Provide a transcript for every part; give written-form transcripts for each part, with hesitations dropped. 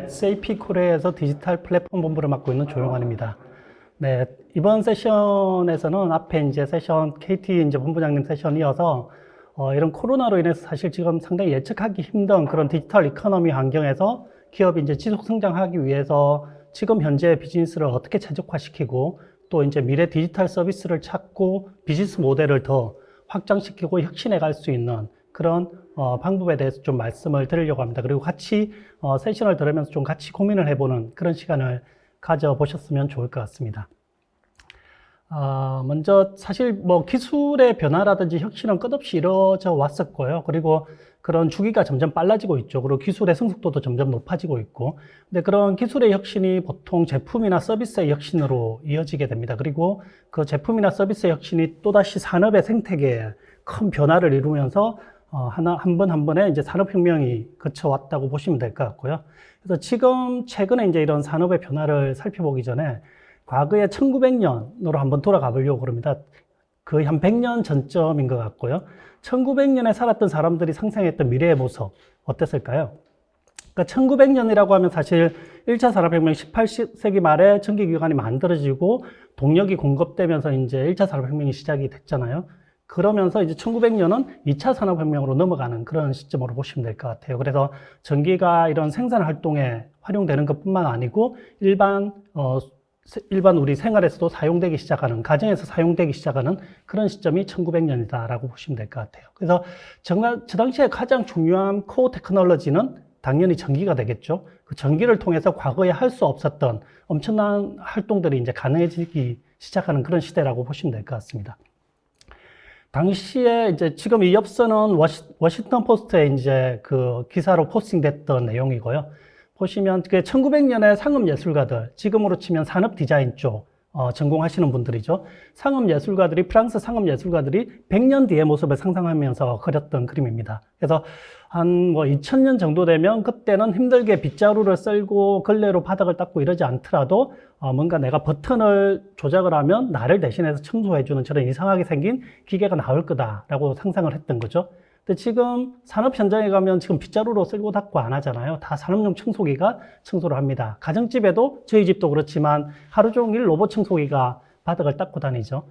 SAP 코리아에서 디지털 플랫폼 본부를 맡고 있는 조용환입니다. 네, 이번 세션에서는 앞에 이제 세션, KT 이제 본부장님 세션이어서 이런 코로나로 인해서 사실 지금 상당히 예측하기 힘든 그런 디지털 이코노미 환경에서 기업이 이제 지속 성장하기 위해서 지금 현재 비즈니스를 어떻게 최적화시키고 또 이제 미래 디지털 서비스를 찾고 비즈니스 모델을 더 확장시키고 혁신해 갈 수 있는 그런 방법에 대해서 좀 말씀을 드리려고 합니다. 그리고 같이 세션을 들으면서 좀 같이 고민을 해보는 그런 시간을 가져보셨으면 좋을 것 같습니다. 먼저 사실 뭐 기술의 변화라든지 혁신은 끝없이 이루어져 왔었고요. 그리고 그런 주기가 점점 빨라지고 있죠. 그리고 기술의 성숙도도 점점 높아지고 있고. 근데 그런 기술의 혁신이 보통 제품이나 서비스의 혁신으로 이어지게 됩니다. 그리고 그 제품이나 서비스의 혁신이 또다시 산업의 생태계에 큰 변화를 이루면서 한 번 한 번에 이제 산업혁명이 거쳐왔다고 보시면 될 것 같고요. 그래서 지금 최근에 이제 이런 산업의 변화를 살펴보기 전에 과거에 1900년으로 한번 돌아가 보려고 그럽니다. 거의 한 100년 전점인 것 같고요. 1900년에 살았던 사람들이 상상했던 미래의 모습 어땠을까요? 그러니까 1900년이라고 하면 사실 1차 산업혁명 18세기 말에 전기기관이 만들어지고 동력이 공급되면서 이제 1차 산업혁명이 시작이 됐잖아요. 그러면서 이제 1900년은 2차 산업혁명으로 넘어가는 그런 시점으로 보시면 될 것 같아요. 그래서 전기가 이런 생산 활동에 활용되는 것뿐만 아니고 일반 우리 생활에서도 사용되기 시작하는, 가정에서 사용되기 시작하는 그런 시점이 1900년이다라고 보시면 될 것 같아요. 그래서 정말 저 당시에 가장 중요한 코어 테크놀로지는 당연히 전기가 되겠죠. 그 전기를 통해서 과거에 할 수 없었던 엄청난 활동들이 이제 가능해지기 시작하는 그런 시대라고 보시면 될 것 같습니다. 당시에 이제 지금 이 엽서는 워싱턴 포스트에 이제 그 기사로 포스팅됐던 내용이고요. 보시면 그 1900년에 상업예술가들, 지금으로 치면 산업 디자인 쪽 전공하시는 분들이죠. 프랑스 상업예술가들이 100년 뒤의 모습을 상상하면서 그렸던 그림입니다. 그래서 한 2000년 정도 되면 그때는 힘들게 빗자루를 쓸고 걸레로 바닥을 닦고 이러지 않더라도 뭔가 내가 버튼을 조작을 하면 나를 대신해서 청소해주는 저런 이상하게 생긴 기계가 나올 거다라고 상상을 했던 거죠. 근데 지금 산업 현장에 가면 지금 빗자루로 쓸고 닦고 안 하잖아요. 다 산업용 청소기가 청소를 합니다. 가정집에도 저희 집도 그렇지만 하루 종일 로봇 청소기가 바닥을 닦고 다니죠.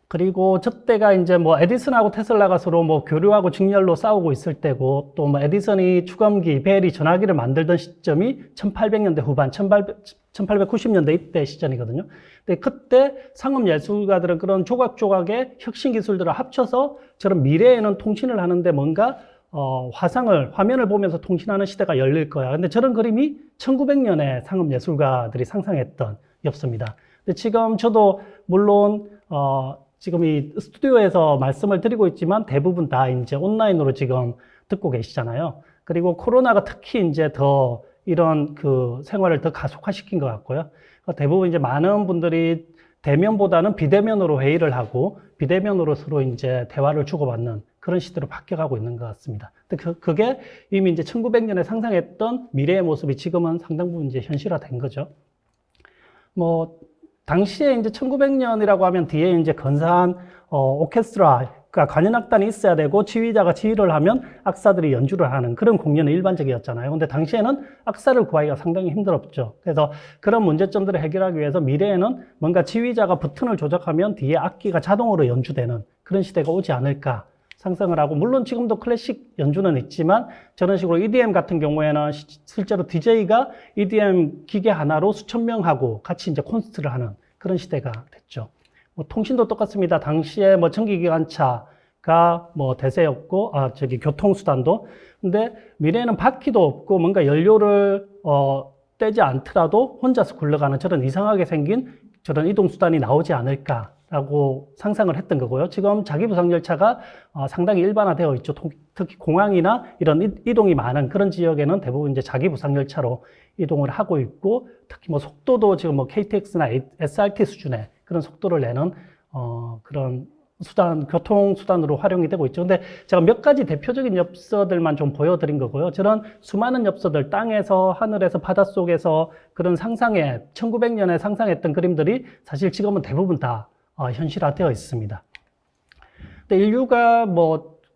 그리고 저때가 이제 뭐 에디슨하고 테슬라가 서로 뭐 교류하고 직렬로 싸우고 있을 때고 또 뭐 에디슨이 축음기, 벨이 전화기를 만들던 시점이 1800년대 후반, 1890년대 이때 시점이거든요. 근데 그때 상업예술가들은 그런 조각조각의 혁신 기술들을 합쳐서 저런 미래에는 통신을 하는데 뭔가 화면을 보면서 통신하는 시대가 열릴 거야. 근데 저런 그림이 1900년에 상업예술가들이 상상했던 엽서입니다. 근데 지금 저도 물론 지금 이 스튜디오에서 말씀을 드리고 있지만 대부분 다 이제 온라인으로 지금 듣고 계시잖아요. 그리고 코로나가 특히 이제 더 이런 그 생활을 더 가속화시킨 것 같고요. 대부분 이제 많은 분들이 대면보다는 비대면으로 회의를 하고 비대면으로 서로 이제 대화를 주고받는 그런 시대로 바뀌어가고 있는 것 같습니다. 근데 그게 이미 이제 1900년에 상상했던 미래의 모습이 지금은 상당 부분 이제 현실화된 거죠. 당시에 이제 1900년이라고 하면 뒤에 이제 근사한 오케스트라, 그러니까 관현악단이 있어야 되고 지휘자가 지휘를 하면 악사들이 연주를 하는 그런 공연이 일반적이었잖아요. 근데 당시에는 악사를 구하기가 상당히 힘들었죠. 그래서 그런 문제점들을 해결하기 위해서 미래에는 뭔가 지휘자가 버튼을 조작하면 뒤에 악기가 자동으로 연주되는 그런 시대가 오지 않을까 상상을 하고, 물론 지금도 클래식 연주는 있지만 저런 식으로 EDM 같은 경우에는 실제로 DJ가 EDM 기계 하나로 수천 명하고 같이 이제 콘서트를 하는 그런 시대가 됐죠. 통신도 똑같습니다. 당시에 전기기관차가 대세였고, 교통수단도. 근데 미래에는 바퀴도 없고 뭔가 연료를 떼지 않더라도 혼자서 굴러가는 저런 이상하게 생긴 저런 이동수단이 나오지 않을까라고 상상을 했던 거고요. 지금 자기부상열차가 상당히 일반화되어 있죠. 특히 공항이나 이런 이동이 많은 그런 지역에는 대부분 이제 자기부상열차로 이동을 하고 있고, 특히 속도도 지금 KTX나 SRT 수준의 그런 속도를 내는 그런 교통수단으로 활용이 되고 있죠. 근데 제가 몇 가지 대표적인 엽서들만 좀 보여드린 거고요. 저런 수많은 엽서들, 땅에서, 하늘에서, 바닷속에서 그런 1900년에 상상했던 그림들이 사실 지금은 대부분 다 현실화되어 있습니다. 근데 인류가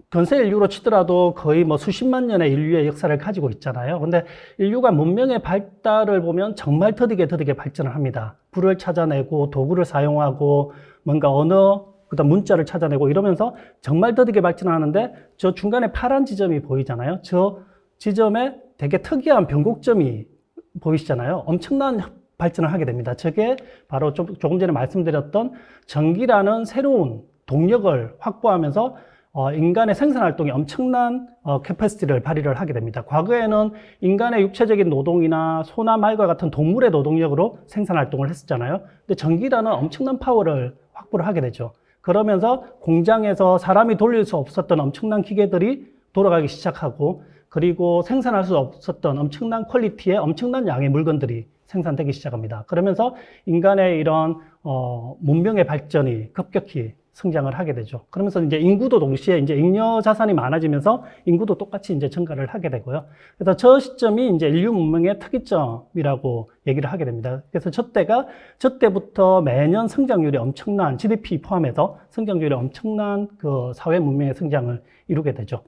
건세 인류로 치더라도 거의 뭐 수십만 년의 인류의 역사를 가지고 있잖아요. 근데 인류가 문명의 발달을 보면 정말 더디게 발전을 합니다. 불을 찾아내고 도구를 사용하고 뭔가 언어, 그다음 문자를 찾아내고 이러면서 정말 더디게 발전하는데 저 중간에 파란 지점이 보이잖아요. 저 지점에 되게 특이한 변곡점이 보이시잖아요. 엄청난 발전을 하게 됩니다. 저게 바로 조금 전에 말씀드렸던 전기라는 새로운 동력을 확보하면서 인간의 생산활동에 엄청난 캐퍼시티를 발휘를 하게 됩니다. 과거에는 인간의 육체적인 노동이나 소나 말과 같은 동물의 노동력으로 생산활동을 했었잖아요. 근데 전기라는 엄청난 파워를 확보를 하게 되죠. 그러면서 공장에서 사람이 돌릴 수 없었던 엄청난 기계들이 돌아가기 시작하고, 그리고 생산할 수 없었던 엄청난 퀄리티의 엄청난 양의 물건들이 생산되기 시작합니다. 그러면서 인간의 이런 문명의 발전이 급격히 성장을 하게 되죠. 그러면서 이제 인구도 동시에 이제 잉여 자산이 많아지면서 인구도 똑같이 이제 증가를 하게 되고요. 그래서 저 시점이 이제 인류 문명의 특이점이라고 얘기를 하게 됩니다. 그래서 저때부터 매년 성장률이 엄청난 GDP 포함해서 성장률이 엄청난 그 사회 문명의 성장을 이루게 되죠.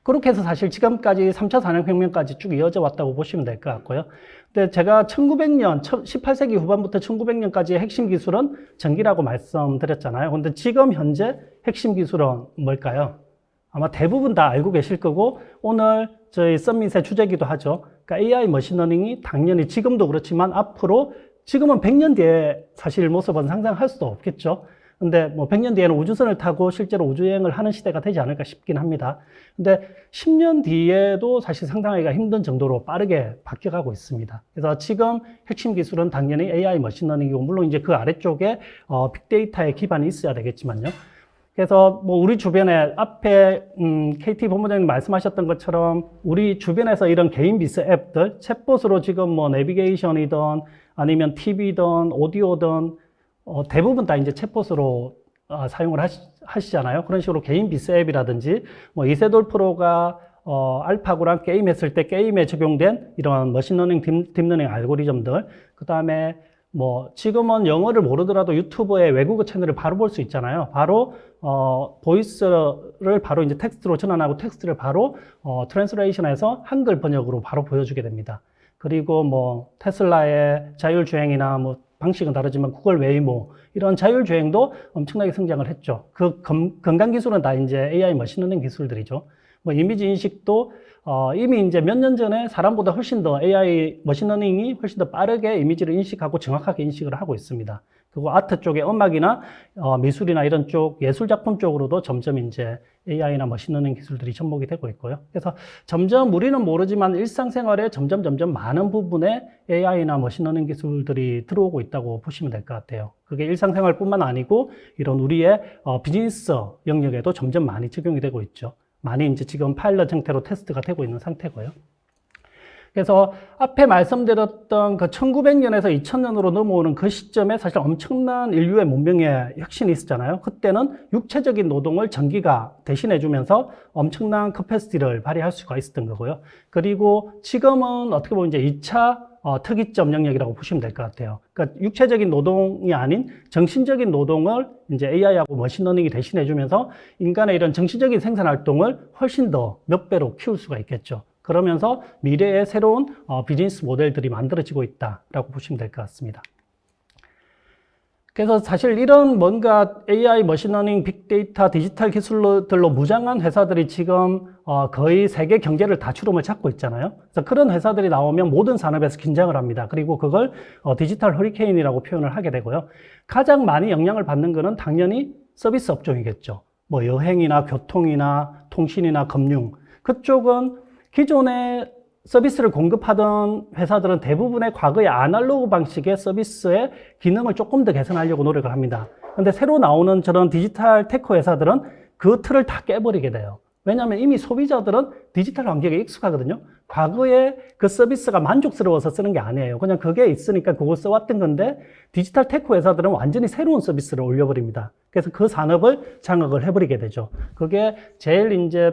그렇게 해서 사실 지금까지 3차 산업혁명까지 쭉 이어져 왔다고 보시면 될 것 같고요. 근데 제가 1900년, 18세기 후반부터 1900년까지의 핵심 기술은 전기라고 말씀드렸잖아요. 근데 지금 현재 핵심 기술은 뭘까요? 아마 대부분 다 알고 계실 거고, 오늘 저희 썸밋의 주제기도 하죠. 그러니까 AI 머신러닝이 당연히 지금도 그렇지만 앞으로, 지금은 100년 뒤에 사실 모습은 상상할 수도 없겠죠. 근데 뭐 100년 뒤에는 우주선을 타고 실제로 우주여행을 하는 시대가 되지 않을까 싶긴 합니다. 근데 10년 뒤에도 사실 상상하기가 힘든 정도로 빠르게 바뀌어가고 있습니다. 그래서 지금 핵심 기술은 당연히 AI 머신러닝이고, 물론 이제 그 아래쪽에 빅데이터의 기반이 있어야 되겠지만요. 그래서 뭐 우리 주변에 앞에 KT 본부장님 말씀하셨던 것처럼 우리 주변에서 이런 개인 비스 앱들, 챗봇으로 지금 뭐 내비게이션이든 아니면 TV든 오디오든 대부분 다 이제 챗봇으로 사용을 하시잖아요. 그런 식으로 개인 비스 앱이라든지, 뭐 이세돌 프로가 알파고랑 게임했을 때 게임에 적용된 이런 머신러닝, 딥러닝 알고리즘들, 그 다음에 뭐 지금은 영어를 모르더라도 유튜브에 외국어 채널을 바로 볼 수 있잖아요. 바로 보이스를 바로 이제 텍스트로 전환하고 텍스트를 바로 트랜스레이션해서 한글 번역으로 바로 보여주게 됩니다. 그리고 뭐 테슬라의 자율주행이나 뭐 방식은 다르지만 구글 웨이모, 이런 자율주행도 엄청나게 성장을 했죠. 그 건강 기술은 다 이제 AI 머신러닝 기술들이죠. 뭐 이미지 인식도 이미 이제 몇 년 전에 사람보다 훨씬 더 AI 머신러닝이 훨씬 더 빠르게 이미지를 인식하고 정확하게 인식을 하고 있습니다. 그리고 아트 쪽에 음악이나 미술이나 이런 쪽 예술 작품 쪽으로도 점점 이제 AI나 머신러닝 기술들이 접목이 되고 있고요. 그래서 점점 우리는 모르지만 일상생활에 점점 많은 부분에 AI나 머신러닝 기술들이 들어오고 있다고 보시면 될 것 같아요. 그게 일상생활뿐만 아니고 이런 우리의 비즈니스 영역에도 점점 많이 적용이 되고 있죠. 많이 이제 지금 파일럿 형태로 테스트가 되고 있는 상태고요. 그래서 앞에 말씀드렸던 그 1900년에서 2000년으로 넘어오는 그 시점에 사실 엄청난 인류의 문명의 혁신이 있었잖아요. 그때는 육체적인 노동을 전기가 대신해주면서 엄청난 캐퍼시티를 발휘할 수가 있었던 거고요. 그리고 지금은 어떻게 보면 이제 2차 특이점 영역이라고 보시면 될 것 같아요. 그러니까 육체적인 노동이 아닌 정신적인 노동을 이제 AI하고 머신러닝이 대신해주면서 인간의 이런 정신적인 생산 활동을 훨씬 더 몇 배로 키울 수가 있겠죠. 그러면서 미래의 새로운 비즈니스 모델들이 만들어지고 있다라고 보시면 될 것 같습니다. 그래서 사실 이런 뭔가 AI, 머신러닝, 빅데이터, 디지털 기술들로 무장한 회사들이 지금 거의 세계 경제를 다 주름을 잡고 있잖아요. 그래서 그런 회사들이 나오면 모든 산업에서 긴장을 합니다. 그리고 그걸 디지털 허리케인이라고 표현을 하게 되고요. 가장 많이 영향을 받는 거는 당연히 서비스 업종이겠죠. 뭐 여행이나 교통이나 통신이나 금융, 그쪽은 기존에 서비스를 공급하던 회사들은 대부분의 과거의 아날로그 방식의 서비스의 기능을 조금 더 개선하려고 노력을 합니다. 그런데 새로 나오는 저런 디지털 테크 회사들은 그 틀을 다 깨버리게 돼요. 왜냐하면 이미 소비자들은 디지털 환경에 익숙하거든요. 과거에 그 서비스가 만족스러워서 쓰는 게 아니에요. 그냥 그게 있으니까 그걸 써왔던 건데, 디지털 테크 회사들은 완전히 새로운 서비스를 올려버립니다. 그래서 그 산업을 장악을 해버리게 되죠. 그게 제일 이제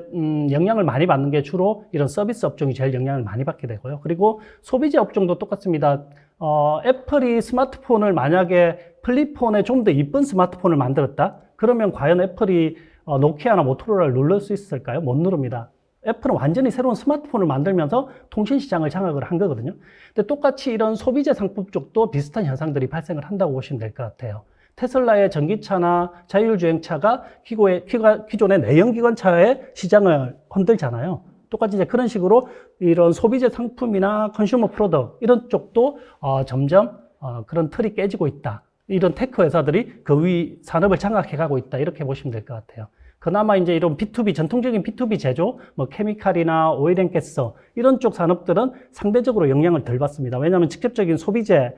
영향을 많이 받는 게 주로 이런 서비스 업종이 제일 영향을 많이 받게 되고요. 그리고 소비재 업종도 똑같습니다. 애플이 스마트폰을 만약에 플립폰에 좀 더 이쁜 스마트폰을 만들었다? 그러면 과연 애플이 노키아나 모토로라를 누를 수 있을까요? 못 누릅니다. 애플은 완전히 새로운 스마트폰을 만들면서 통신 시장을 장악을 한 거거든요. 근데 똑같이 이런 소비재 상품 쪽도 비슷한 현상들이 발생을 한다고 보시면 될 것 같아요. 테슬라의 전기차나 자율주행차가 기존의 내연기관차의 시장을 흔들잖아요. 똑같이 이제 그런 식으로 이런 소비재 상품이나 컨슈머 프로덕트 이런 쪽도 점점 그런 틀이 깨지고 있다. 이런 테크 회사들이 그 위 산업을 장악해 가고 있다. 이렇게 보시면 될 것 같아요. 그나마 이제 이런 B2B, 전통적인 B2B 제조, 뭐 케미칼이나 오일앤가스 이런 쪽 산업들은 상대적으로 영향을 덜 받습니다. 왜냐하면 직접적인 소비재가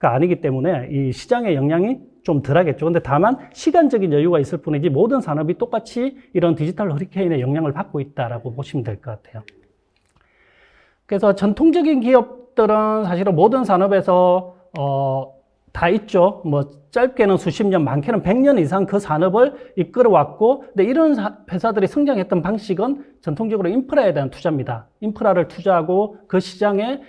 아니기 때문에 이 시장의 영향이 좀 덜하겠죠. 근데 다만 시간적인 여유가 있을 뿐이지 모든 산업이 똑같이 이런 디지털 허리케인의 영향을 받고 있다라고 보시면 될 것 같아요. 그래서 전통적인 기업들은 사실은 모든 산업에서 다 있죠. 뭐 짧게는 수십 년, 많게는 100년 이상 그 산업을 이끌어왔고, 근데 이런 회사들이 성장했던 방식은 전통적으로 인프라에 대한 투자입니다. 인프라를 투자하고 그 시장에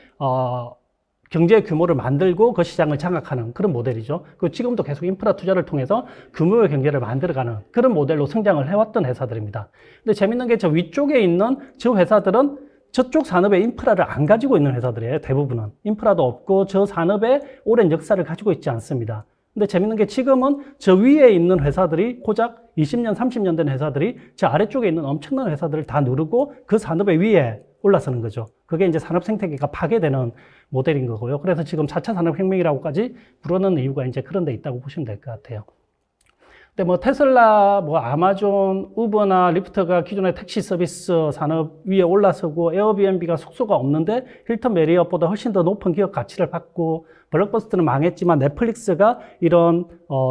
경제 규모를 만들고 그 시장을 장악하는 그런 모델이죠. 그 지금도 계속 인프라 투자를 통해서 규모의 경제를 만들어가는 그런 모델로 성장을 해왔던 회사들입니다. 근데 재밌는 게 저 위쪽에 있는 저 회사들은 저쪽 산업의 인프라를 안 가지고 있는 회사들이에요. 대부분은. 인프라도 없고 저 산업에 오랜 역사를 가지고 있지 않습니다. 근데 재밌는 게 지금은 저 위에 있는 회사들이 고작 20년, 30년 된 회사들이 저 아래쪽에 있는 엄청난 회사들을 다 누르고 그 산업의 위에 올라서는 거죠. 그게 이제 산업 생태계가 파괴되는 모델인 거고요. 그래서 지금 4차 산업혁명이라고까지 부르는 이유가 이제 그런 데 있다고 보시면 될 것 같아요. 근데 뭐 테슬라, 뭐 아마존, 우버나 리프트가 기존의 택시 서비스 산업 위에 올라서고 에어비앤비가 숙소가 없는데 힐튼 메리엇보다 훨씬 더 높은 기업 가치를 받고 블록버스터는 망했지만 넷플릭스가 이런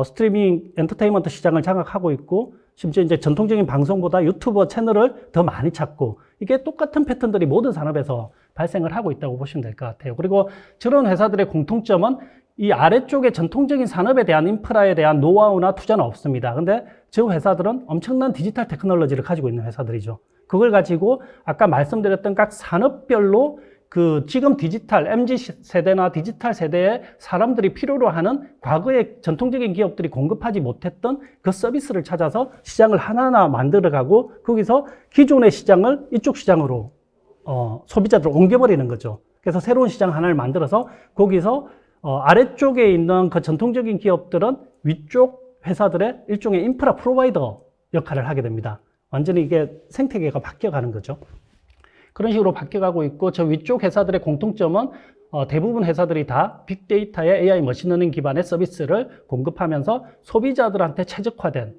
스트리밍 엔터테인먼트 시장을 장악하고 있고 심지어 이제 전통적인 방송보다 유튜버 채널을 더 많이 찾고 이게 똑같은 패턴들이 모든 산업에서 발생을 하고 있다고 보시면 될 것 같아요. 그리고 저런 회사들의 공통점은 이 아래쪽에 전통적인 산업에 대한 인프라에 대한 노하우나 투자는 없습니다. 근데 저 회사들은 엄청난 디지털 테크놀로지를 가지고 있는 회사들이죠. 그걸 가지고 아까 말씀드렸던 각 산업별로 그 지금 디지털 MZ 세대나 디지털 세대의 사람들이 필요로 하는 과거의 전통적인 기업들이 공급하지 못했던 그 서비스를 찾아서 시장을 하나하나 만들어가고 거기서 기존의 시장을 이쪽 시장으로 소비자들을 옮겨버리는 거죠. 그래서 새로운 시장 하나를 만들어서 거기서 아래쪽에 있는 그 전통적인 기업들은 위쪽 회사들의 일종의 인프라 프로바이더 역할을 하게 됩니다. 완전히 이게 생태계가 바뀌어가는 거죠. 그런 식으로 바뀌어가고 있고 저 위쪽 회사들의 공통점은 대부분 회사들이 다 빅데이터의 AI 머신러닝 기반의 서비스를 공급하면서 소비자들한테 최적화된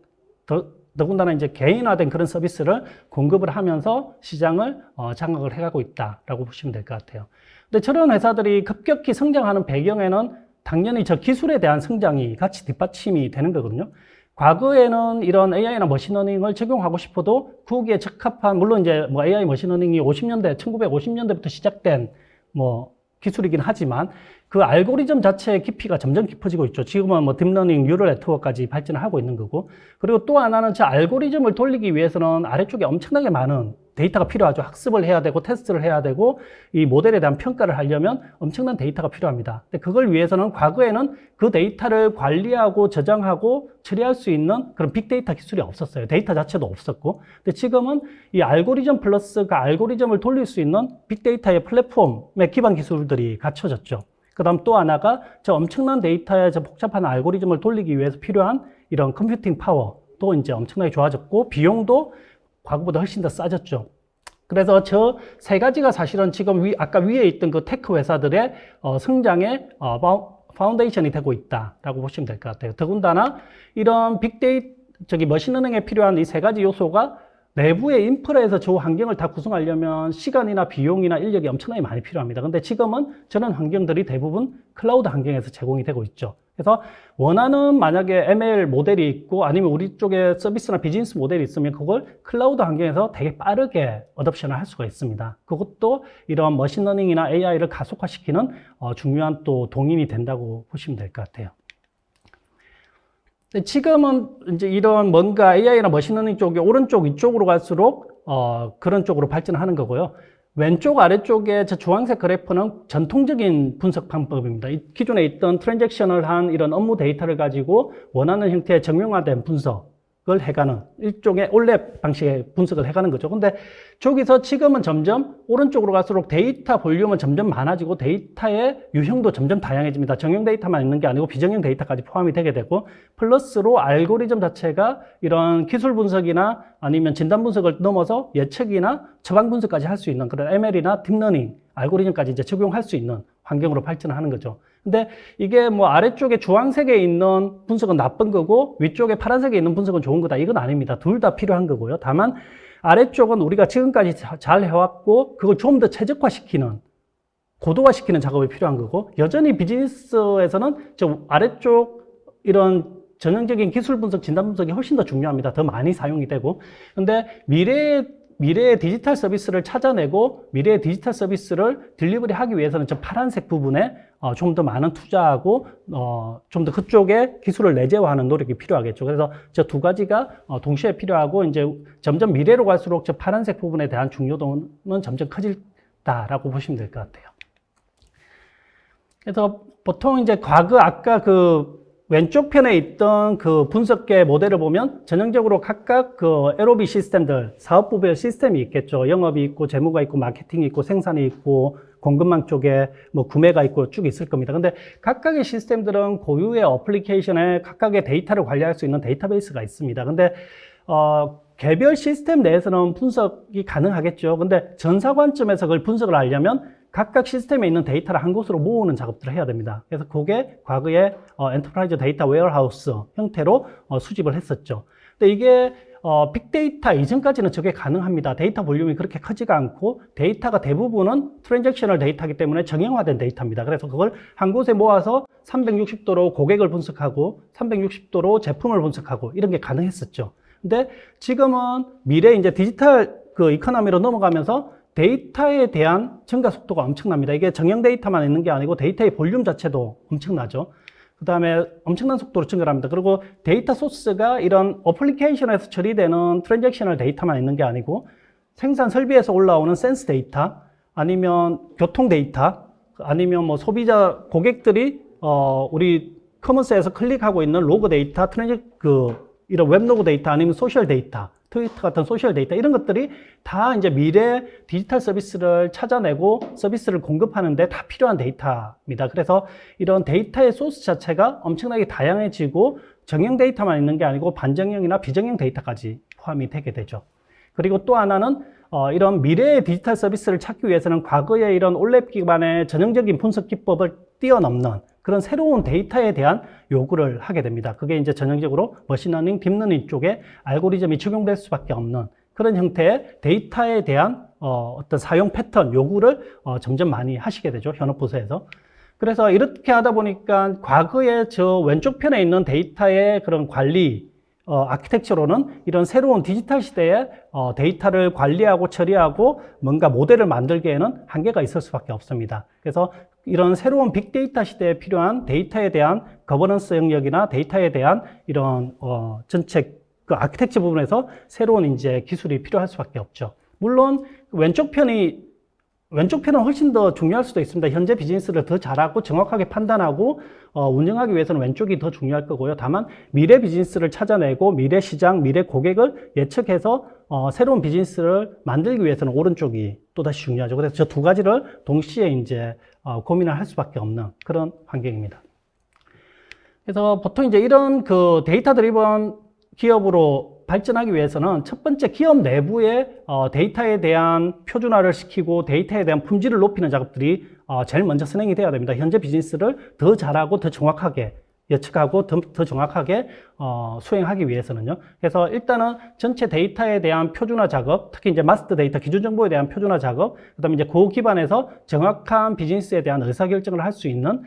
더군다나 이제 개인화된 그런 서비스를 공급을 하면서 시장을 장악을 해가고 있다라고 보시면 될 것 같아요. 근데 저런 회사들이 급격히 성장하는 배경에는 당연히 저 기술에 대한 성장이 같이 뒷받침이 되는 거거든요. 과거에는 이런 AI나 머신러닝을 적용하고 싶어도 거기에 적합한, 물론 이제 뭐 AI 머신러닝이 1950년대부터 시작된 뭐 기술이긴 하지만 그 알고리즘 자체의 깊이가 점점 깊어지고 있죠. 지금은 뭐 딥러닝, 뉴럴 네트워크까지 발전을 하고 있는 거고. 그리고 또 하나는 저 알고리즘을 돌리기 위해서는 아래쪽에 엄청나게 많은 데이터가 필요하죠. 학습을 해야 되고 테스트를 해야 되고 이 모델에 대한 평가를 하려면 엄청난 데이터가 필요합니다. 근데 그걸 위해서는 과거에는 그 데이터를 관리하고 저장하고 처리할 수 있는 그런 빅데이터 기술이 없었어요. 데이터 자체도 없었고. 근데 지금은 이 알고리즘 플러스 그 알고리즘을 돌릴 수 있는 빅데이터의 플랫폼의 기반 기술들이 갖춰졌죠. 그 다음 또 하나가 저 엄청난 데이터의 저 복잡한 알고리즘을 돌리기 위해서 필요한 이런 컴퓨팅 파워도 이제 엄청나게 좋아졌고 비용도 과거보다 훨씬 더 싸졌죠. 그래서 저 세 가지가 사실은 지금 아까 위에 있던 그 테크 회사들의 성장의 파운데이션이 되고 있다라고 보시면 될 것 같아요. 더군다나 이런 머신러닝에 필요한 이 세 가지 요소가 내부의 인프라에서 저 환경을 다 구성하려면 시간이나 비용이나 인력이 엄청나게 많이 필요합니다. 근데 지금은 저런 환경들이 대부분 클라우드 환경에서 제공이 되고 있죠. 그래서 원하는 만약에 ML 모델이 있고 아니면 우리 쪽에 서비스나 비즈니스 모델이 있으면 그걸 클라우드 환경에서 되게 빠르게 어댑션을 할 수가 있습니다. 그것도 이런 머신러닝이나 AI를 가속화시키는 중요한 또 동인이 된다고 보시면 될 것 같아요. 지금은 이제 이런 뭔가 AI나 머신러닝 쪽이 오른쪽 위쪽으로 갈수록 그런 쪽으로 발전하는 거고요. 왼쪽 아래쪽에 저 주황색 그래프는 전통적인 분석 방법입니다. 기존에 있던 트랜잭셔널한 이런 업무 데이터를 가지고 원하는 형태의 정형화된 분석, 해가는 일종의 올랩 방식의 분석을 해가는 거죠. 근데 저기서 지금은 점점 오른쪽으로 갈수록 데이터 볼륨은 점점 많아지고 데이터의 유형도 점점 다양해집니다. 정형 데이터만 있는 게 아니고 비정형 데이터까지 포함이 되게 되고 플러스로 알고리즘 자체가 이런 기술 분석이나 아니면 진단 분석을 넘어서 예측이나 처방 분석까지 할 수 있는 그런 ML이나 딥러닝 알고리즘까지 이제 적용할 수 있는 환경으로 발전하는 거죠. 근데 이게 뭐 아래쪽에 주황색에 있는 분석은 나쁜 거고 위쪽에 파란색에 있는 분석은 좋은 거다. 이건 아닙니다. 둘 다 필요한 거고요. 다만 아래쪽은 우리가 지금까지 잘 해왔고 그걸 좀 더 최적화시키는 고도화시키는 작업이 필요한 거고 여전히 비즈니스에서는 저 아래쪽 이런 전형적인 기술 분석, 진단 분석이 훨씬 더 중요합니다. 더 많이 사용이 되고. 근데 미래의 디지털 서비스를 찾아내고 미래의 디지털 서비스를 딜리버리 하기 위해서는 저 파란색 부분에 좀 더 많은 투자하고 좀 더 그쪽에 기술을 내재화하는 노력이 필요하겠죠. 그래서 저 두 가지가 동시에 필요하고 이제 점점 미래로 갈수록 저 파란색 부분에 대한 중요도는 점점 커질다라고 보시면 될 것 같아요. 그래서 보통 이제 과거 아까 그 왼쪽 편에 있던 그 분석계 모델을 보면 전형적으로 각각 그 LOB 시스템들, 사업부별 시스템이 있겠죠. 영업이 있고, 재무가 있고, 마케팅이 있고, 생산이 있고, 공급망 쪽에 뭐 구매가 있고 쭉 있을 겁니다. 근데 각각의 시스템들은 고유의 어플리케이션에 각각의 데이터를 관리할 수 있는 데이터베이스가 있습니다. 근데, 개별 시스템 내에서는 분석이 가능하겠죠. 근데 전사 관점에서 그걸 분석을 하려면 각각 시스템에 있는 데이터를 한 곳으로 모으는 작업들을 해야 됩니다. 그래서 그게 과거에 엔터프라이즈 데이터 웨어하우스 형태로 수집을 했었죠. 근데 이게 빅데이터 이전까지는 저게 가능합니다. 데이터 볼륨이 그렇게 크지가 않고 데이터가 대부분은 트랜잭셔널 데이터이기 때문에 정형화된 데이터입니다. 그래서 그걸 한 곳에 모아서 360도로 고객을 분석하고 360도로 제품을 분석하고 이런 게 가능했었죠. 근데 지금은 미래 이제 디지털 그 이코노미로 넘어가면서 데이터에 대한 증가 속도가 엄청납니다. 이게 정형 데이터만 있는 게 아니고 데이터의 볼륨 자체도 엄청나죠. 그 다음에 엄청난 속도로 증가를 합니다. 그리고 데이터 소스가 이런 어플리케이션에서 처리되는 트랜잭셔널 데이터만 있는 게 아니고 생산 설비에서 올라오는 센스 데이터, 아니면 교통 데이터, 아니면 뭐 소비자 고객들이 우리 커머스에서 클릭하고 있는 로그 데이터, 이런 웹로그 데이터, 아니면 소셜 데이터, 트위터 같은 소셜 데이터, 이런 것들이 다 이제 미래 디지털 서비스를 찾아내고 서비스를 공급하는데 다 필요한 데이터입니다. 그래서 이런 데이터의 소스 자체가 엄청나게 다양해지고 정형 데이터만 있는 게 아니고 반정형이나 비정형 데이터까지 포함이 되게 되죠. 그리고 또 하나는 이런 미래의 디지털 서비스를 찾기 위해서는 과거의 이런 올랩 기반의 전형적인 분석 기법을 뛰어넘는 그런 새로운 데이터에 대한 요구를 하게 됩니다. 그게 이제 전형적으로 머신러닝, 딥러닝 쪽에 알고리즘이 적용될 수밖에 없는 그런 형태의 데이터에 대한 어떤 사용 패턴 요구를 점점 많이 하시게 되죠. 현업부서에서. 그래서 이렇게 하다 보니까 과거에 저 왼쪽 편에 있는 데이터의 그런 관리 아키텍처로는 이런 새로운 디지털 시대에 데이터를 관리하고 처리하고 뭔가 모델을 만들기에는 한계가 있을 수밖에 없습니다. 그래서 이런 새로운 빅데이터 시대에 필요한 데이터에 대한 거버넌스 영역이나 데이터에 대한 이런 전체 그 아키텍처 부분에서 새로운 이제 기술이 필요할 수밖에 없죠. 물론 왼쪽 편은 훨씬 더 중요할 수도 있습니다. 현재 비즈니스를 더 잘하고 정확하게 판단하고 운영하기 위해서는 왼쪽이 더 중요할 거고요. 다만 미래 비즈니스를 찾아내고 미래 시장, 미래 고객을 예측해서 새로운 비즈니스를 만들기 위해서는 오른쪽이 또다시 중요하죠. 그래서 저 두 가지를 동시에 이제 고민을 할 수밖에 없는 그런 환경입니다. 그래서 보통 이제 이런 그 데이터 드리븐 기업으로 발전하기 위해서는 첫 번째 기업 내부의 데이터에 대한 표준화를 시키고 데이터에 대한 품질을 높이는 작업들이 제일 먼저 선행이 돼야 됩니다. 현재 비즈니스를 더 잘하고 더 정확하게 예측하고 더 정확하게 수행하기 위해서는요. 그래서 일단은 전체 데이터에 대한 표준화 작업, 특히 이제 마스터 데이터 기준 정보에 대한 표준화 작업, 그다음에 이제 그 기반에서 정확한 비즈니스에 대한 의사결정을 할 수 있는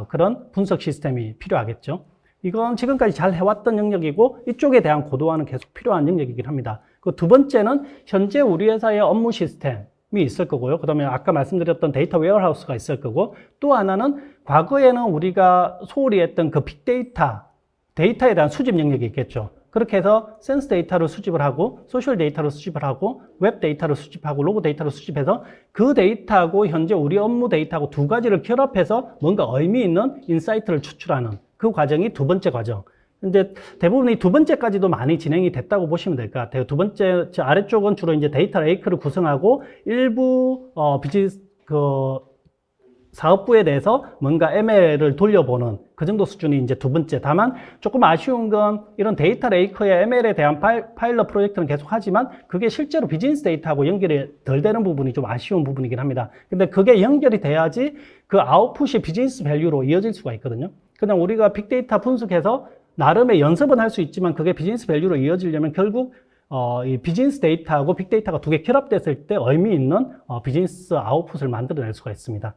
그런 분석 시스템이 필요하겠죠. 이건 지금까지 잘 해왔던 영역이고 이쪽에 대한 고도화는 계속 필요한 영역이긴 합니다. 그 두 번째는 현재 우리 회사의 업무 시스템이 있을 거고요. 그 다음에 아까 말씀드렸던 데이터 웨어하우스가 있을 거고 또 하나는 과거에는 우리가 소홀히 했던 그 빅데이터에 대한 수집 영역이 있겠죠. 그렇게 해서 센스 데이터를 수집을 하고 소셜 데이터를 수집을 하고 웹 데이터를 수집하고 로그 데이터를 수집해서 그 데이터하고 현재 우리 업무 데이터하고 두 가지를 결합해서 뭔가 의미 있는 인사이트를 추출하는 그 과정이 두 번째 과정. 근데 대부분 이 두 번째까지도 많이 진행이 됐다고 보시면 될 것 같아요. 두 번째, 저 아래쪽은 주로 이제 데이터 레이크를 구성하고 일부, 비즈니스, 사업부에 대해서 뭔가 ML을 돌려보는 그 정도 수준이 이제 두 번째. 다만 조금 아쉬운 건 이런 데이터 레이크의 ML에 대한 파일럿 프로젝트는 계속 하지만 그게 실제로 비즈니스 데이터하고 연결이 덜 되는 부분이 좀 아쉬운 부분이긴 합니다. 근데 그게 연결이 돼야지 그 아웃풋이 비즈니스 밸류로 이어질 수가 있거든요. 그냥 우리가 빅데이터 분석해서 나름의 연습은 할 수 있지만 그게 비즈니스 밸류로 이어지려면 결국 이 비즈니스 데이터하고 빅데이터가 두 개 결합됐을 때 의미 있는 비즈니스 아웃풋을 만들어낼 수가 있습니다.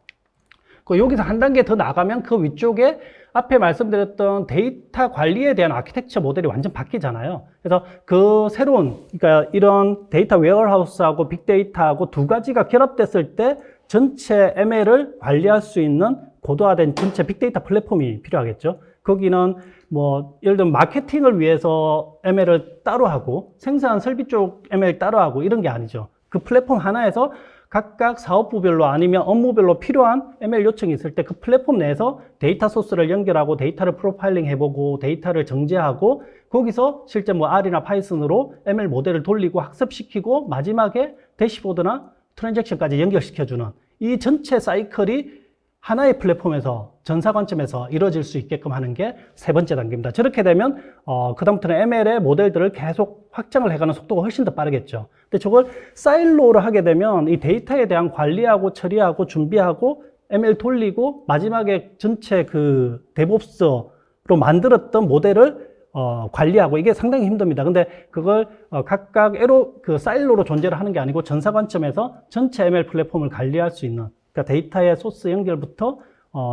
여기서 한 단계 더 나가면 그 위쪽에 앞에 말씀드렸던 데이터 관리에 대한 아키텍처 모델이 완전 바뀌잖아요. 그래서 그 새로운, 그러니까 이런 데이터 웨어하우스하고 빅데이터하고 두 가지가 결합됐을 때 전체 ML을 관리할 수 있는 고도화된 전체 빅데이터 플랫폼이 필요하겠죠. 거기는 뭐 예를 들면 마케팅을 위해서 ML을 따로 하고 생산 설비 쪽 ML 따로 하고 이런 게 아니죠. 그 플랫폼 하나에서 각각 사업부별로 아니면 업무별로 필요한 ML 요청이 있을 때 그 플랫폼 내에서 데이터 소스를 연결하고 데이터를 프로파일링 해보고 데이터를 정제하고 거기서 실제 뭐 R이나 파이썬으로 ML 모델을 돌리고 학습시키고 마지막에 대시보드나 트랜잭션까지 연결시켜주는 이 전체 사이클이 하나의 플랫폼에서 전사 관점에서 이루어질 수 있게끔 하는 게 세 번째 단계입니다. 저렇게 되면 그다음부터는 ML의 모델들을 계속 확장을 해가는 속도가 훨씬 더 빠르겠죠. 근데 저걸 사일로로 하게 되면 이 데이터에 대한 관리하고 처리하고 준비하고 ML 돌리고 마지막에 전체 그 데브옵스로 만들었던 모델을 관리하고 이게 상당히 힘듭니다. 근데 그걸 각각 그 사일로로 존재를 하는 게 아니고 전사 관점에서 전체 ML 플랫폼을 관리할 수 있는, 그러니까 데이터의 소스 연결부터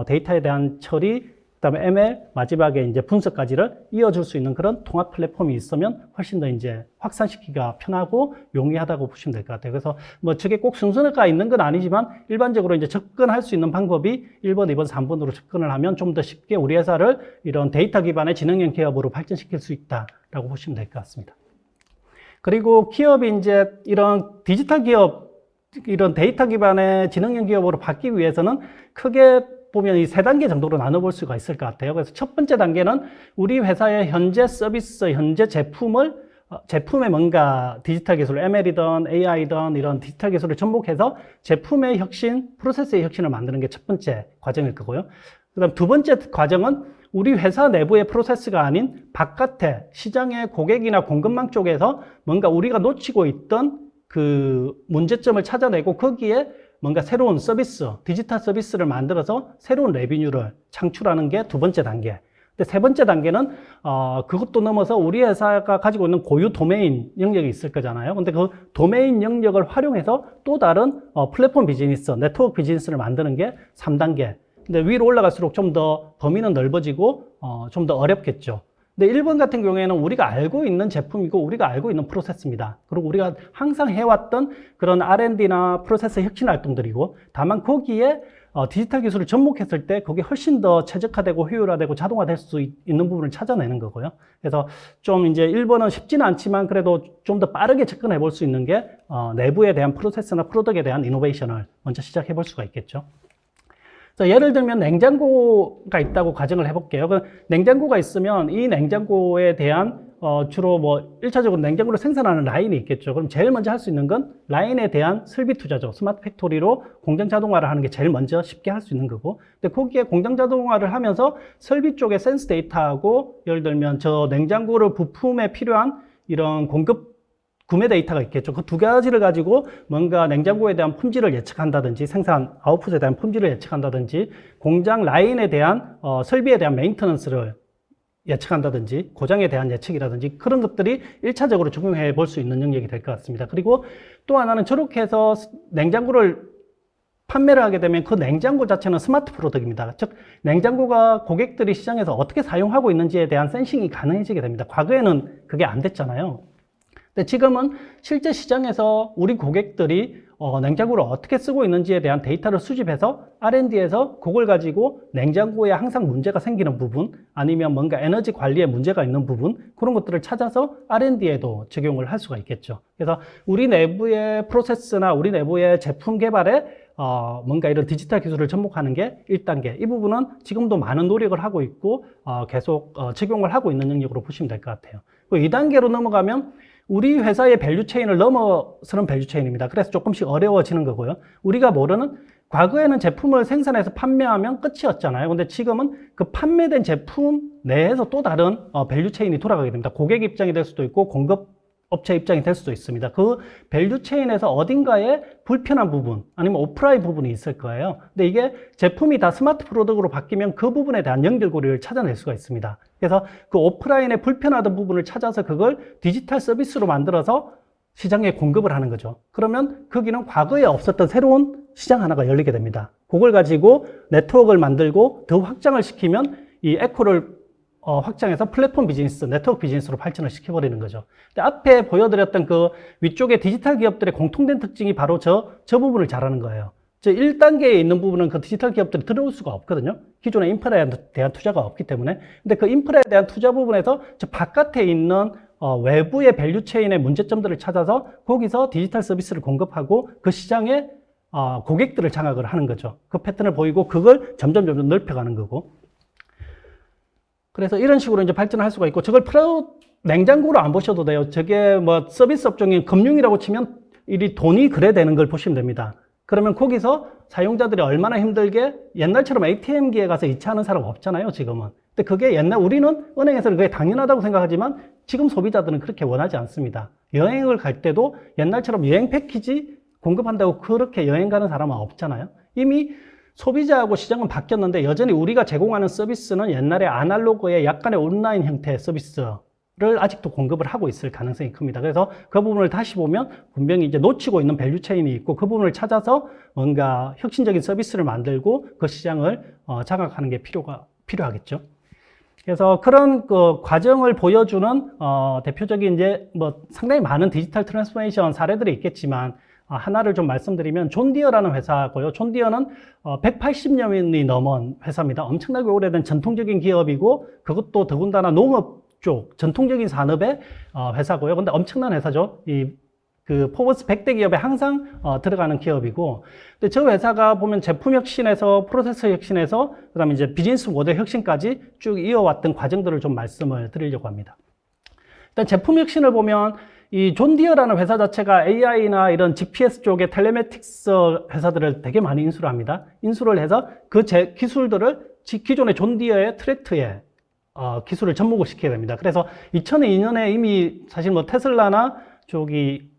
데이터에 대한 처리, 그다음에 ML, 마지막에 이제 분석까지를 이어줄 수 있는 그런 통합 플랫폼이 있으면 훨씬 더 이제 확산시키기가 편하고 용이하다고 보시면 될 것 같아요. 그래서 뭐 저게 꼭 순서가 있는 건 아니지만 일반적으로 이제 접근할 수 있는 방법이 1번, 2번, 3번으로 접근을 하면 좀 더 쉽게 우리 회사를 이런 데이터 기반의 지능형 기업으로 발전시킬 수 있다라고 보시면 될 것 같습니다. 그리고 기업이 이제 이런 디지털 기업, 이런 데이터 기반의 지능형 기업으로 바뀌기 위해서는 크게 보면 이 세 단계 정도로 나눠볼 수가 있을 것 같아요. 그래서 첫 번째 단계는 우리 회사의 현재 서비스, 현재 제품에 뭔가 디지털 기술, ML이든 AI든 이런 디지털 기술을 접목해서 제품의 혁신, 프로세스의 혁신을 만드는 게 첫 번째 과정일 거고요. 그다음 두 번째 과정은 우리 회사 내부의 프로세스가 아닌 바깥에 시장의 고객이나 공급망 쪽에서 뭔가 우리가 놓치고 있던 그 문제점을 찾아내고 거기에 뭔가 새로운 서비스, 디지털 서비스를 만들어서 새로운 레비뉴를 창출하는 게 두 번째 단계. 근데 세 번째 단계는 그것도 넘어서 우리 회사가 가지고 있는 고유 도메인 영역이 있을 거잖아요. 근데 그 도메인 영역을 활용해서 또 다른 플랫폼 비즈니스, 네트워크 비즈니스를 만드는 게 3단계. 근데 위로 올라갈수록 좀 더 범위는 넓어지고 좀 더 어렵겠죠. 근데 1번 같은 경우에는 우리가 알고 있는 제품이고 우리가 알고 있는 프로세스입니다. 그리고 우리가 항상 해왔던 그런 R&D나 프로세스 혁신 활동들이고 다만 거기에 디지털 기술을 접목했을 때 그게 훨씬 더 최적화되고 효율화되고 자동화될 수 있는 부분을 찾아내는 거고요. 그래서 좀 이제 1번은 쉽지는 않지만 그래도 좀 더 빠르게 접근해 볼 수 있는 게 내부에 대한 프로세스나 프로덕트에 대한 이노베이션을 먼저 시작해 볼 수가 있겠죠. 그래서 예를 들면 냉장고가 있다고 가정을 해볼게요. 냉장고가 있으면 이 냉장고에 대한 주로 뭐 1차적으로 냉장고를 생산하는 라인이 있겠죠. 그럼 제일 먼저 할 수 있는 건 라인에 대한 설비 투자죠. 스마트 팩토리로 공장 자동화를 하는 게 제일 먼저 쉽게 할 수 있는 거고. 근데 거기에 공장 자동화를 하면서 설비 쪽의 센스 데이터하고 예를 들면 저 냉장고를 부품에 필요한 이런 구매 데이터가 있겠죠. 그 두 가지를 가지고 뭔가 냉장고에 대한 품질을 예측한다든지 생산 아웃풋에 대한 품질을 예측한다든지 공장 라인에 대한 설비에 대한 메인터넌스를 예측한다든지 고장에 대한 예측이라든지 그런 것들이 1차적으로 적용해 볼 수 있는 영역이 될 것 같습니다. 그리고 또 하나는 저렇게 해서 냉장고를 판매를 하게 되면 그 냉장고 자체는 스마트 프로덕트입니다. 즉 냉장고가 고객들이 시장에서 어떻게 사용하고 있는지에 대한 센싱이 가능해지게 됩니다. 과거에는 그게 안 됐잖아요. 근데 지금은 실제 시장에서 우리 고객들이 냉장고를 어떻게 쓰고 있는지에 대한 데이터를 수집해서 R&D에서 그걸 가지고 냉장고에 항상 문제가 생기는 부분 아니면 뭔가 에너지 관리에 문제가 있는 부분 그런 것들을 찾아서 R&D에도 적용을 할 수가 있겠죠. 그래서 우리 내부의 프로세스나 우리 내부의 제품 개발에 뭔가 이런 디지털 기술을 접목하는 게 1단계. 이 부분은 지금도 많은 노력을 하고 있고 계속 적용을 하고 있는 영역으로 보시면 될 것 같아요. 2단계로 넘어가면 우리 회사의 밸류체인을 넘어서는 밸류체인입니다. 그래서 조금씩 어려워지는 거고요. 우리가 모르는 과거에는 제품을 생산해서 판매하면 끝이었잖아요. 근데 지금은 그 판매된 제품 내에서 또 다른 밸류체인이 돌아가게 됩니다. 고객 입장이 될 수도 있고 공급업체 입장이 될 수도 있습니다. 그 밸류체인에서 어딘가에 불편한 부분 아니면 오프라인 부분이 있을 거예요. 근데 이게 제품이 다 스마트 프로덕트로 바뀌면 그 부분에 대한 연결고리를 찾아낼 수가 있습니다. 그래서 그 오프라인에 불편하던 부분을 찾아서 그걸 디지털 서비스로 만들어서 시장에 공급을 하는 거죠. 그러면 거기는 과거에 없었던 새로운 시장 하나가 열리게 됩니다. 그걸 가지고 네트워크를 만들고 더 확장을 시키면 이 에코를 확장해서 플랫폼 비즈니스, 네트워크 비즈니스로 발전을 시켜버리는 거죠. 근데 앞에 보여드렸던 그 위쪽에 디지털 기업들의 공통된 특징이 바로 저 부분을 잘하는 거예요. 1단계에 있는 부분은 그 디지털 기업들이 들어올 수가 없거든요. 기존의 인프라에 대한 투자가 없기 때문에. 근데 그 인프라에 대한 투자 부분에서 저 바깥에 있는 외부의 밸류체인의 문제점들을 찾아서 거기서 디지털 서비스를 공급하고 그 시장에 고객들을 장악을 하는 거죠. 그 패턴을 보이고 그걸 점점 넓혀가는 거고. 그래서 이런 식으로 이제 발전을 할 수가 있고, 저걸 냉장고로 안 보셔도 돼요. 저게 뭐 서비스 업종인 금융이라고 치면 이 돈이 그래 되는 걸 보시면 됩니다. 그러면 거기서 사용자들이 얼마나 힘들게, 옛날처럼 ATM기에 가서 이체하는 사람 없잖아요, 지금은. 근데 그게 우리는 은행에서는 그게 당연하다고 생각하지만 지금 소비자들은 그렇게 원하지 않습니다. 여행을 갈 때도 옛날처럼 여행 패키지 공급한다고 그렇게 여행 가는 사람은 없잖아요. 이미 소비자하고 시장은 바뀌었는데 여전히 우리가 제공하는 서비스는 옛날에 아날로그의 약간의 온라인 형태의 서비스를 아직도 공급을 하고 있을 가능성이 큽니다. 그래서 그 부분을 다시 보면 분명히 이제 놓치고 있는 밸류체인이 있고 그 부분을 찾아서 뭔가 혁신적인 서비스를 만들고 그 시장을 장악하는 게 필요하겠죠. 그래서 그런 그 과정을 보여주는 대표적인 이제 뭐 상당히 많은 디지털 트랜스포메이션 사례들이 있겠지만 하나를 좀 말씀드리면 존 디어라는 회사고요. 존 디어는 180년이 넘은 회사입니다. 엄청나게 오래된 전통적인 기업이고 그것도 더군다나 농업 쪽 전통적인 산업의 회사고요. 근데 엄청난 회사죠. 그 포브스 100대 기업에 항상 들어가는 기업이고, 근데 저 회사가 보면 제품 혁신에서 프로세서 혁신에서 그다음에 이제 비즈니스 모델 혁신까지 쭉 이어왔던 과정들을 좀 말씀을 드리려고 합니다. 일단 제품 혁신을 보면 이 존 디어라는 회사 자체가 AI나 이런 GPS 쪽의 텔레메틱스 회사들을 되게 많이 인수를 합니다. 인수를 해서 그 기술들을 기존의 존 디어의 트랙트에 기술을 접목을 시켜야 됩니다. 그래서 2002년에 이미 사실 뭐 테슬라나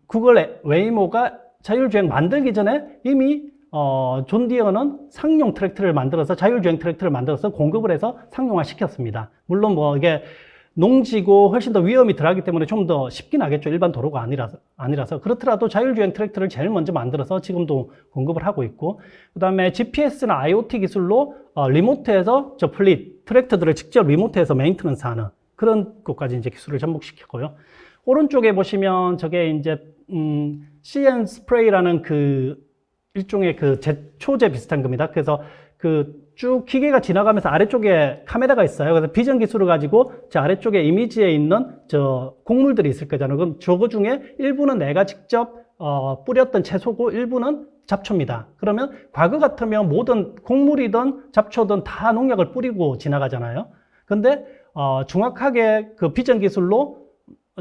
구글 웨이모가 자율주행 만들기 전에 이미 존 디어는 상용 트랙터를 만들어서 자율주행 트랙터를 만들어서 공급을 해서 상용화 시켰습니다. 물론 뭐 이게 농지고 훨씬 더 위험이 덜하기 때문에 좀 더 쉽긴 하겠죠. 일반 도로가 아니라서. 그렇더라도 자율주행 트랙터를 제일 먼저 만들어서 지금도 공급을 하고 있고, 그 다음에 GPS나 IoT 기술로 리모트에서 저 플릿, 트랙터들을 직접 리모트에서 메인터넌스 하는 그런 것까지 이제 기술을 접목시켰고요. 오른쪽에 보시면 저게 이제 CN 스프레이라는 그 일종의 그 제초제 비슷한 겁니다. 그래서 그 쭉 기계가 지나가면서 아래쪽에 카메라가 있어요. 그래서 비전 기술을 가지고 저 아래쪽에 이미지에 있는 저 곡물들이 있을 거잖아요. 그럼 저거 중에 일부는 내가 직접 뿌렸던 채소고 일부는 잡초입니다. 그러면 과거 같으면 모든 곡물이든 잡초든 다 농약을 뿌리고 지나가잖아요. 근데 정확하게 그 비전 기술로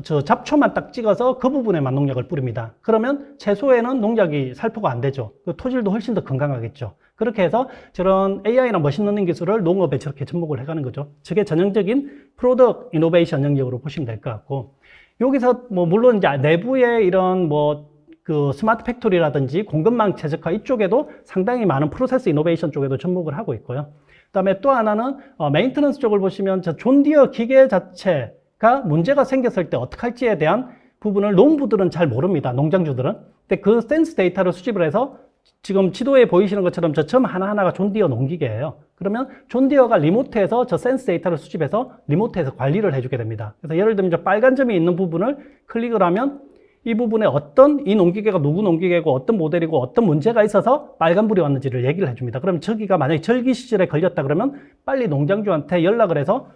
저 잡초만 딱 찍어서 그 부분에만 농약을 뿌립니다. 그러면 채소에는 농약이 살포가 안 되죠. 그 토질도 훨씬 더 건강하겠죠. 그렇게 해서 저런 AI나 머신러닝 기술을 농업에 저렇게 접목을 해가는 거죠. 저게 전형적인 프로덕트 이노베이션 영역으로 보시면 될 것 같고, 여기서 뭐 물론 이제 내부에 이런 뭐 그 스마트 팩토리라든지 공급망 최적화 이쪽에도 상당히 많은 프로세스 이노베이션 쪽에도 접목을 하고 있고요. 그다음에 또 하나는 메인터넌스 쪽을 보시면 저 존 디어 기계 자체가 문제가 생겼을 때 어떻게 할지에 대한 부분을 농부들은 잘 모릅니다. 농장주들은. 근데 그 센스 데이터를 수집을 해서 지금 지도에 보이시는 것처럼 저 점 하나하나가 존 디어 농기계예요. 그러면 존 디어가 리모트에서 저 센스 데이터를 수집해서 리모트에서 관리를 해주게 됩니다. 그래서 예를 들면 저 빨간 점이 있는 부분을 클릭을 하면 이 부분에 이 농기계가 누구 농기계고 어떤 모델이고 어떤 문제가 있어서 빨간불이 왔는지를 얘기를 해줍니다. 그럼 저기가 만약에 절기 시절에 걸렸다 그러면 빨리 농장주한테 연락을 해서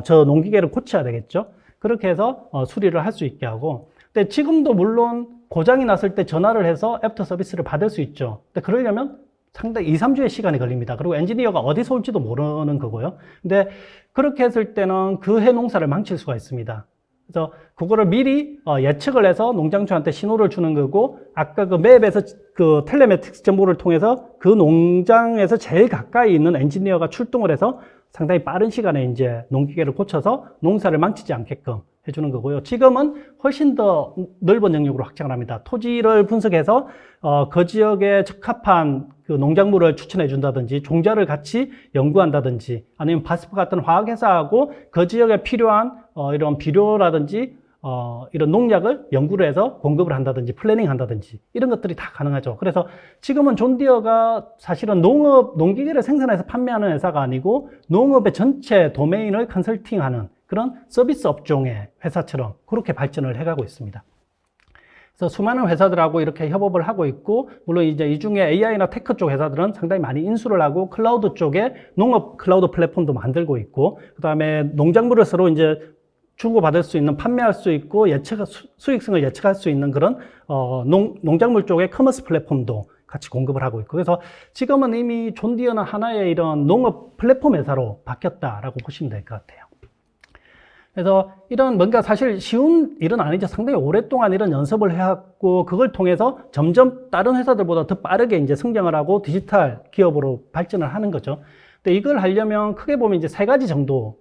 저 농기계를 고쳐야 되겠죠. 그렇게 해서 수리를 할 수 있게 하고, 근데 지금도 물론 고장이 났을 때 전화를 해서 애프터 서비스를 받을 수 있죠. 근데 그러려면 상당히 2, 3주의 시간이 걸립니다. 그리고 엔지니어가 어디서 올지도 모르는 거고요. 근데 그렇게 했을 때는 그 해 농사를 망칠 수가 있습니다. 그래서 그거를 미리 예측을 해서 농장주한테 신호를 주는 거고, 아까 그 맵에서 그 텔레매틱스 정보를 통해서 그 농장에서 제일 가까이 있는 엔지니어가 출동을 해서 상당히 빠른 시간에 이제 농기계를 고쳐서 농사를 망치지 않게끔 해주는 거고요. 지금은 훨씬 더 넓은 영역으로 확장을 합니다. 토지를 분석해서 그 지역에 적합한 그 농작물을 추천해 준다든지, 종자를 같이 연구한다든지, 아니면 바스프 같은 화학회사하고 그 지역에 필요한 이런 비료라든지 이런 농약을 연구를 해서 공급을 한다든지, 플래닝 한다든지, 이런 것들이 다 가능하죠. 그래서 지금은 존디어가 사실은 농기계를 생산해서 판매하는 회사가 아니고 농업의 전체 도메인을 컨설팅하는 그런 서비스 업종의 회사처럼 그렇게 발전을 해가고 있습니다. 그래서 수많은 회사들하고 이렇게 협업을 하고 있고, 물론 이제 이 중에 AI나 테크 쪽 회사들은 상당히 많이 인수를 하고 클라우드 쪽에 농업 클라우드 플랫폼도 만들고 있고, 그 다음에 농작물을 서로 이제 주고받을 수 있는, 판매할 수 있고 수익성을 예측할 수 있는 그런 농작물 쪽의 커머스 플랫폼도 같이 공급을 하고 있고, 그래서 지금은 이미 존디어는 하나의 이런 농업 플랫폼 회사로 바뀌었다라고 보시면 될 것 같아요. 그래서 이런 뭔가 사실 쉬운 일은 아니죠. 상당히 오랫동안 이런 연습을 해왔고, 그걸 통해서 점점 다른 회사들보다 더 빠르게 이제 성장을 하고 디지털 기업으로 발전을 하는 거죠. 근데 이걸 하려면 크게 보면 이제 세 가지 정도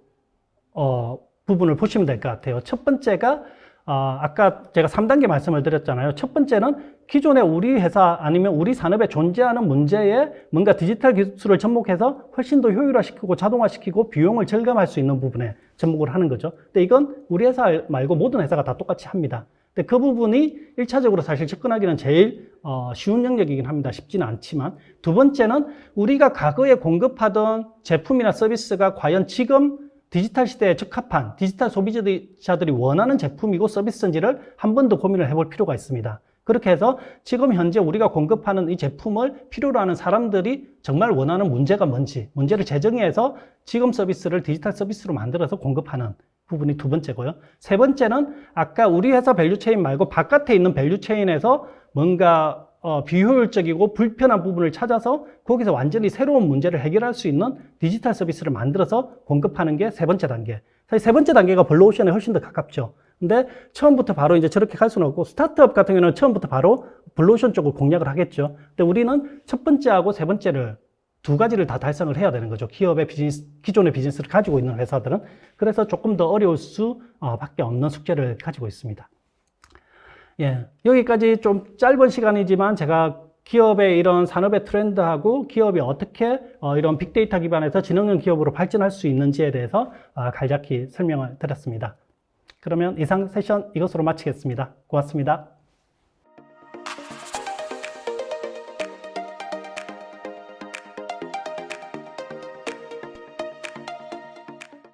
부분을 보시면 될 것 같아요. 첫 번째가 아까 제가 3단계 말씀을 드렸잖아요. 첫 번째는 기존의 우리 회사 아니면 우리 산업에 존재하는 문제에 뭔가 디지털 기술을 접목해서 훨씬 더 효율화시키고 자동화시키고 비용을 절감할 수 있는 부분에 접목을 하는 거죠. 근데 이건 우리 회사 말고 모든 회사가 다 똑같이 합니다. 근데 그 부분이 1차적으로 사실 접근하기는 제일 쉬운 영역이긴 합니다. 쉽지는 않지만, 두 번째는 우리가 과거에 공급하던 제품이나 서비스가 과연 지금 디지털 시대에 적합한 디지털 소비자들이 원하는 제품이고 서비스인지를 한 번 더 고민을 해볼 필요가 있습니다. 그렇게 해서 지금 현재 우리가 공급하는 이 제품을 필요로 하는 사람들이 정말 원하는 문제가 뭔지, 문제를 재정의해서 지금 서비스를 디지털 서비스로 만들어서 공급하는 부분이 두 번째고요. 세 번째는 아까 우리 회사 밸류체인 말고 바깥에 있는 밸류체인에서 뭔가 비효율적이고 불편한 부분을 찾아서 거기서 완전히 새로운 문제를 해결할 수 있는 디지털 서비스를 만들어서 공급하는 게 세 번째 단계. 사실 세 번째 단계가 블루오션에 훨씬 더 가깝죠. 근데 처음부터 바로 이제 저렇게 갈 수는 없고, 스타트업 같은 경우는 처음부터 바로 블루오션 쪽을 공략을 하겠죠. 근데 우리는 첫 번째하고 세 번째를 두 가지를 다 달성을 해야 되는 거죠. 기업의 기존의 비즈니스를 가지고 있는 회사들은. 그래서 조금 더 어려울 수밖에 없는 숙제를 가지고 있습니다. 예, 여기까지 좀 짧은 시간이지만 제가 기업의 이런 산업의 트렌드하고 기업이 어떻게 이런 빅데이터 기반에서 지능형 기업으로 발전할 수 있는지에 대해서 간략히 설명을 드렸습니다. 그러면 이상 세션 이것으로 마치겠습니다. 고맙습니다.